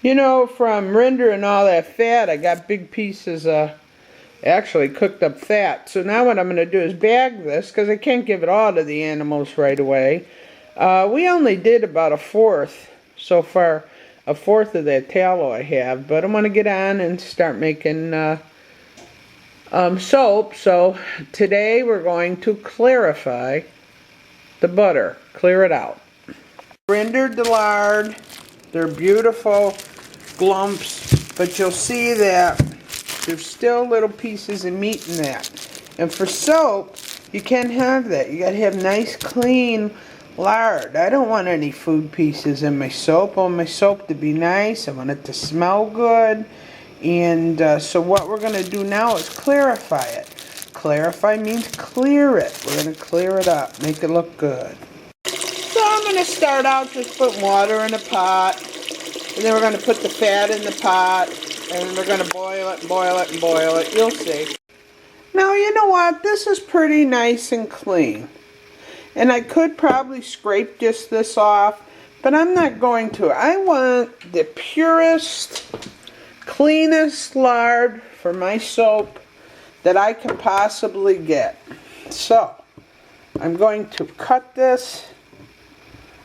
You know, from rendering all that fat, I got big pieces of actually cooked up fat. So now what I'm going to do is bag this, because I can't give it all to the animals right away. We only did about a fourth so far, a fourth of that tallow I have. But I'm going to get on and start making soap. So today we're going to clarify the butter, clear it out. Rendered the lard. They're beautiful glumps, but you'll see that there's still little pieces of meat in that. And for soap, you can't have that. You gotta have nice, clean lard. I don't want any food pieces in my soap. I want my soap to be nice. I want it to smell good. And so what we're gonna do now is clarify it. Clarify means clear it. We're gonna clear it up, make it look good. So I'm gonna start out just putting water in a pot. And then we're going to put the fat in the pot, and we're going to boil it, boil it, and boil it. You'll see. Now, you know what? This is pretty nice and clean. And I could probably scrape just this off, but I'm not going to. I want the purest, cleanest lard for my soap that I can possibly get. So, I'm going to cut this.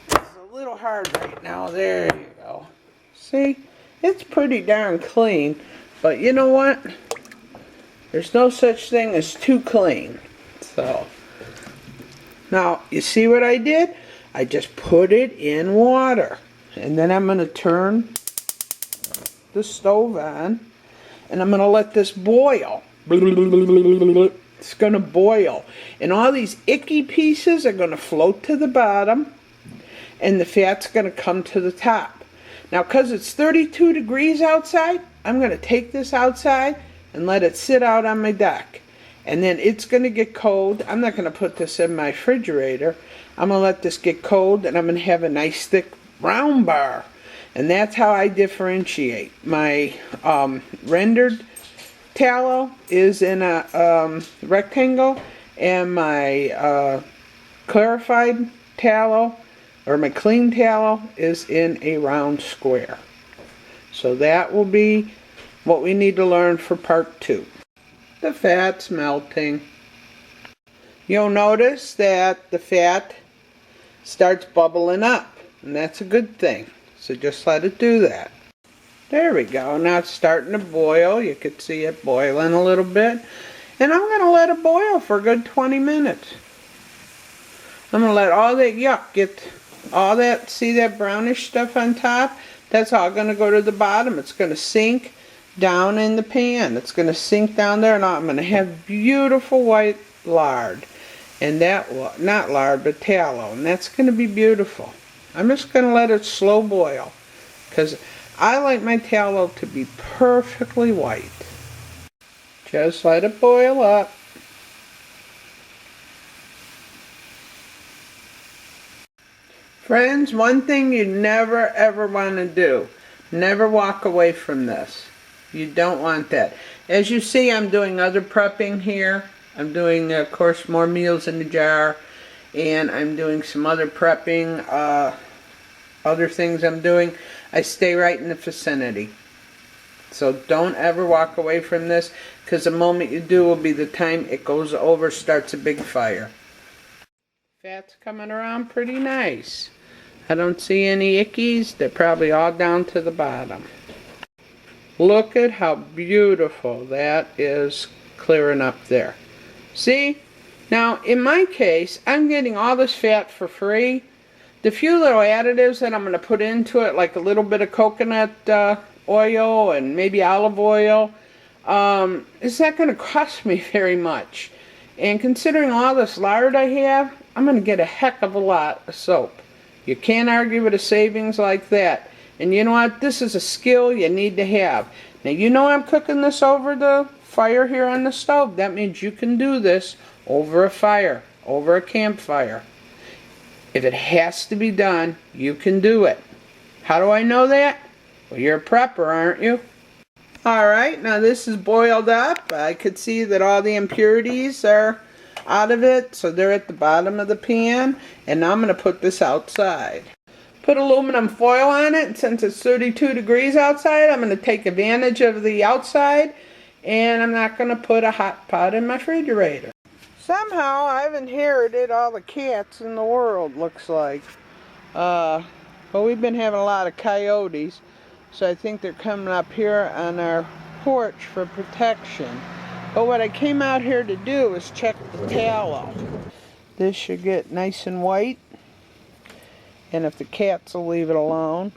It's a little hard right now. There you go. See, it's pretty darn clean, but you know what? There's no such thing as too clean. So, now, you see what I did? I just put it in water. And then I'm going to turn the stove on, and I'm going to let this boil. It's going to boil. And all these icky pieces are going to float to the bottom, and the fat's going to come to the top. Now, because it's 32 degrees outside, I'm going to take this outside and let it sit out on my deck. And then it's going to get cold. I'm not going to put this in my refrigerator. I'm going to let this get cold, and I'm going to have a nice thick brown bar. And that's how I differentiate. My rendered tallow is in a rectangle, and my clarified tallow, or my clean tallow, is in a round square. So that will be what we need to learn for part 2. The fat's melting. You'll notice that the fat starts bubbling up, and that's a good thing. So just let it do that. There we go. Now it's starting to boil. You could see it boiling a little bit. And I'm going to let it boil for a good 20 minutes. I'm going to let all that yuck get all that, see that brownish stuff on top? That's all going to go to the bottom. It's going to sink down in the pan. It's going to sink down there, and I'm going to have beautiful white lard. And that, not lard, but tallow. And that's going to be beautiful. I'm just going to let it slow boil, because I like my tallow to be perfectly white. Just let it boil up. Friends, one thing you never ever want to do, never walk away from this. You don't want that. As you see, I'm doing other prepping here. I'm doing, of course, more meals in the jar, and I'm doing some other prepping, other things I'm doing. I stay right in the vicinity. So don't ever walk away from this, because the moment you do will be the time it goes over, starts a big fire. Fat's coming around pretty nice. I don't see any ickies. They're probably all down to the bottom. Look at how beautiful that is clearing up there. See? Now, in my case, I'm getting all this fat for free. The few little additives that I'm going to put into it, like a little bit of coconut oil and maybe olive oil, it's not going to cost me very much. And considering all this lard I have, I'm going to get a heck of a lot of soap. You can't argue with a savings like that. And you know what? This is a skill you need to have. Now, you know I'm cooking this over the fire here on the stove. That means you can do this over a fire, over a campfire. If it has to be done, you can do it. How do I know that? Well, you're a prepper, aren't you? Alright, now this is boiled up. I could see that all the impurities are out of it, so they're at the bottom of the pan. And now I'm going to put this outside. put aluminum foil on it. And since it's 32 degrees outside, I'm going to take advantage of the outside. And I'm not going to put a hot pot in my refrigerator. Somehow I've inherited all the cats in the world, looks like. Well, we've been having a lot of coyotes. So I think they're coming up here on our porch for protection. But what I came out here to do is check the tallow. This should get nice and white. And if the cats will leave it alone.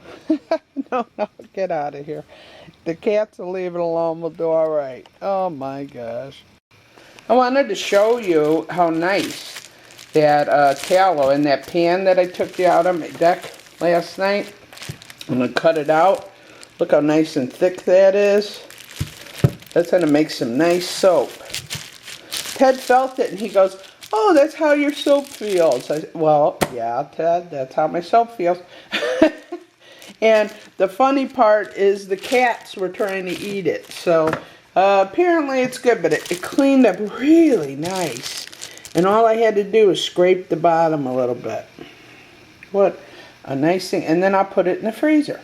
No, get out of here. If the cats will leave it alone, we'll do alright. Oh my gosh. I wanted to show you how nice that tallow in that pan that I took you out on my deck last night. I'm going to cut it out. Look how nice and thick that is. That's going to make some nice soap. Ted felt it and he goes, "Oh, that's how your soap feels." I said, "Well, yeah, Ted, that's how my soap feels." And the funny part is the cats were trying to eat it. So apparently it's good, but it cleaned up really nice. And all I had to do was scrape the bottom a little bit. What a nice thing. And then I'll put it in the freezer.